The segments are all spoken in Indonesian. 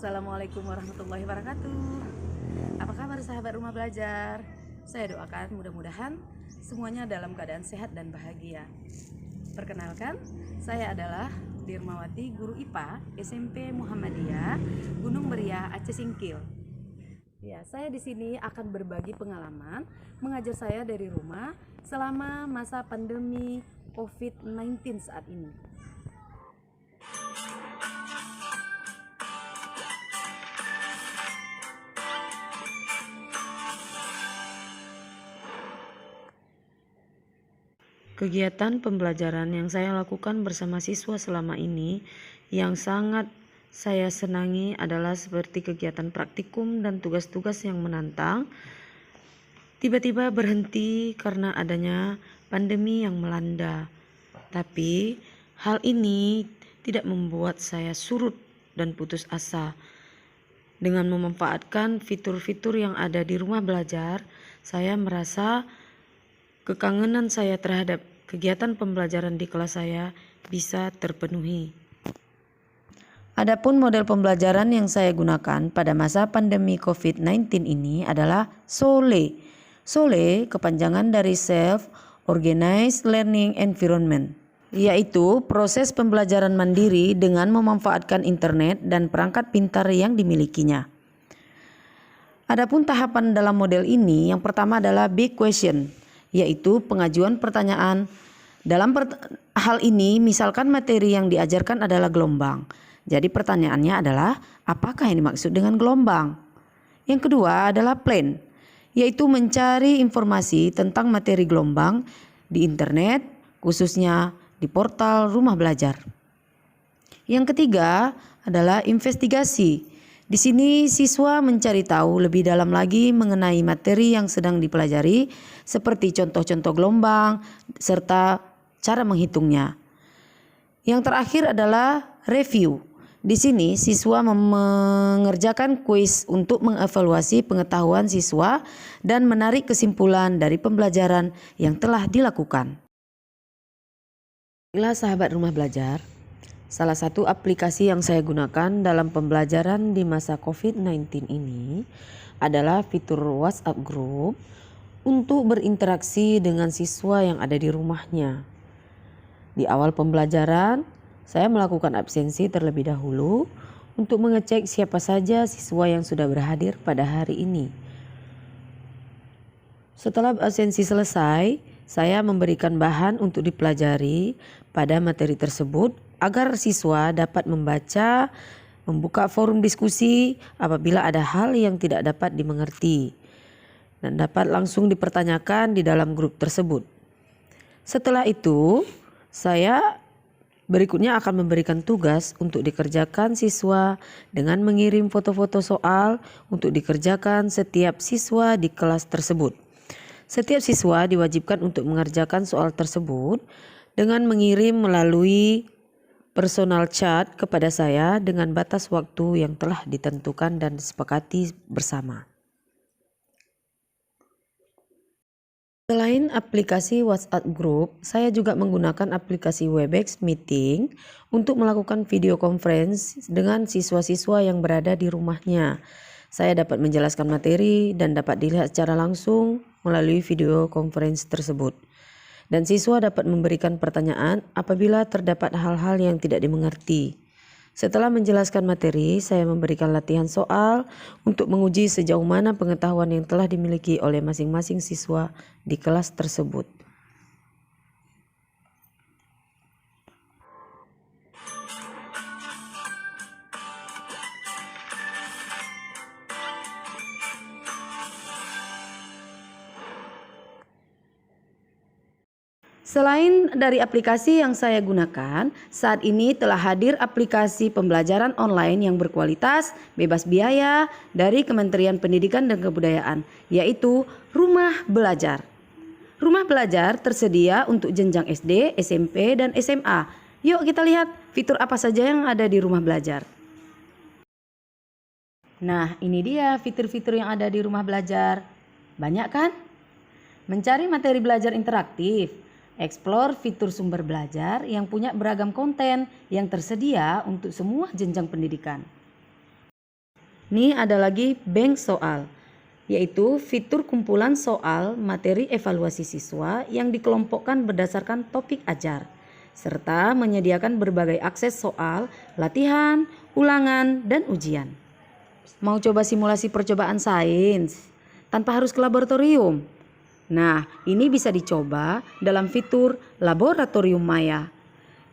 Assalamualaikum warahmatullahi wabarakatuh. Apa kabar sahabat rumah belajar? Saya doakan mudah-mudahan semuanya dalam keadaan sehat dan bahagia. Perkenalkan, saya adalah Dirmawati, guru IPA SMP Muhammadiyah Gunung Meriah, Aceh Singkil. Ya, saya di sini akan berbagi pengalaman mengajar saya dari rumah selama masa pandemi COVID-19 saat ini. Kegiatan pembelajaran yang saya lakukan bersama siswa selama ini yang sangat saya senangi adalah seperti kegiatan praktikum dan tugas-tugas yang menantang. Tiba-tiba berhenti karena adanya pandemi yang melanda. Tapi hal ini tidak membuat saya surut dan putus asa. Dengan memanfaatkan fitur-fitur yang ada di rumah belajar, saya merasa kekangenan saya terhadap kegiatan pembelajaran di kelas saya bisa terpenuhi. Adapun model pembelajaran yang saya gunakan pada masa pandemi COVID-19 ini adalah SOLE. SOLE kepanjangan dari Self Organized Learning Environment, yaitu proses pembelajaran mandiri dengan memanfaatkan internet dan perangkat pintar yang dimilikinya. Adapun tahapan dalam model ini, yang pertama adalah big question, yaitu pengajuan pertanyaan. Dalam hal ini, misalkan materi yang diajarkan adalah gelombang. Jadi pertanyaannya adalah, apakah yang dimaksud dengan gelombang? Yang kedua adalah plan, yaitu mencari informasi tentang materi gelombang di internet, khususnya di portal rumah belajar. Yang ketiga adalah investigasi. Di sini siswa mencari tahu lebih dalam lagi mengenai materi yang sedang dipelajari, seperti contoh-contoh gelombang serta cara menghitungnya. Yang terakhir adalah review. Di sini siswa mengerjakan kuis untuk mengevaluasi pengetahuan siswa dan menarik kesimpulan dari pembelajaran yang telah dilakukan. Inilah sahabat rumah belajar, salah satu aplikasi yang saya gunakan dalam pembelajaran di masa COVID-19 ini adalah fitur WhatsApp Group untuk berinteraksi dengan siswa yang ada di rumahnya. Di awal pembelajaran, saya melakukan absensi terlebih dahulu untuk mengecek siapa saja siswa yang sudah berhadir pada hari ini. Setelah absensi selesai, saya memberikan bahan untuk dipelajari pada materi tersebut agar siswa dapat membaca, membuka forum diskusi apabila ada hal yang tidak dapat dimengerti dan dapat langsung dipertanyakan di dalam grup tersebut. Setelah itu, saya berikutnya akan memberikan tugas untuk dikerjakan siswa dengan mengirim foto-foto soal untuk dikerjakan setiap siswa di kelas tersebut. Setiap siswa diwajibkan untuk mengerjakan soal tersebut dengan mengirim melalui personal chat kepada saya dengan batas waktu yang telah ditentukan dan disepakati bersama. Selain aplikasi WhatsApp Group, saya juga menggunakan aplikasi Webex Meeting untuk melakukan video conference dengan siswa-siswa yang berada di rumahnya. Saya dapat menjelaskan materi dan dapat dilihat secara langsung melalui video conference tersebut. Dan siswa dapat memberikan pertanyaan apabila terdapat hal-hal yang tidak dimengerti. Setelah menjelaskan materi, saya memberikan latihan soal untuk menguji sejauh mana pengetahuan yang telah dimiliki oleh masing-masing siswa di kelas tersebut. Selain dari aplikasi yang saya gunakan, saat ini telah hadir aplikasi pembelajaran online yang berkualitas, bebas biaya dari Kementerian Pendidikan dan Kebudayaan, yaitu Rumah Belajar. Rumah Belajar tersedia untuk jenjang SD, SMP, dan SMA. Yuk kita lihat fitur apa saja yang ada di Rumah Belajar. Nah, ini dia fitur-fitur yang ada di Rumah Belajar. Banyak kan? Mencari materi belajar interaktif. Explore fitur sumber belajar yang punya beragam konten yang tersedia untuk semua jenjang pendidikan. Nih ada lagi bank soal, yaitu fitur kumpulan soal materi evaluasi siswa yang dikelompokkan berdasarkan topik ajar, serta menyediakan berbagai akses soal, latihan, ulangan, dan ujian. Mau coba simulasi percobaan sains tanpa harus ke laboratorium? Nah, ini bisa dicoba dalam fitur Laboratorium Maya.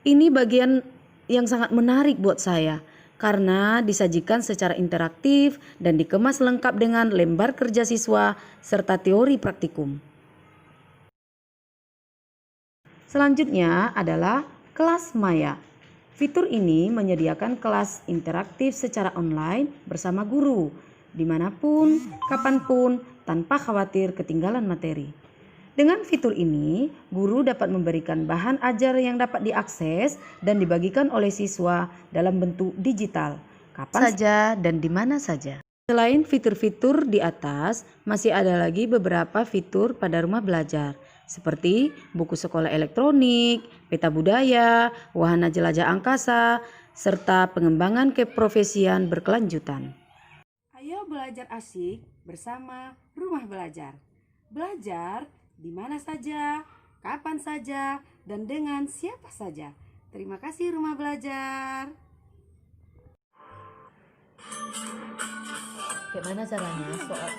Ini bagian yang sangat menarik buat saya karena disajikan secara interaktif dan dikemas lengkap dengan lembar kerja siswa serta teori praktikum. Selanjutnya adalah kelas Maya. Fitur ini menyediakan kelas interaktif secara online bersama guru, dimanapun, kapanpun, tanpa khawatir ketinggalan materi. Dengan fitur ini, guru dapat memberikan bahan ajar yang dapat diakses dan dibagikan oleh siswa dalam bentuk digital, kapan saja dan di mana saja. Selain fitur-fitur di atas, masih ada lagi beberapa fitur pada rumah belajar, seperti buku sekolah elektronik, peta budaya, wahana jelajah angkasa, serta pengembangan keprofesian berkelanjutan. Ayo belajar asik bersama Rumah Belajar. Belajar di mana saja, kapan saja, dan dengan siapa saja. Terima kasih Rumah Belajar. Gimana caranya soal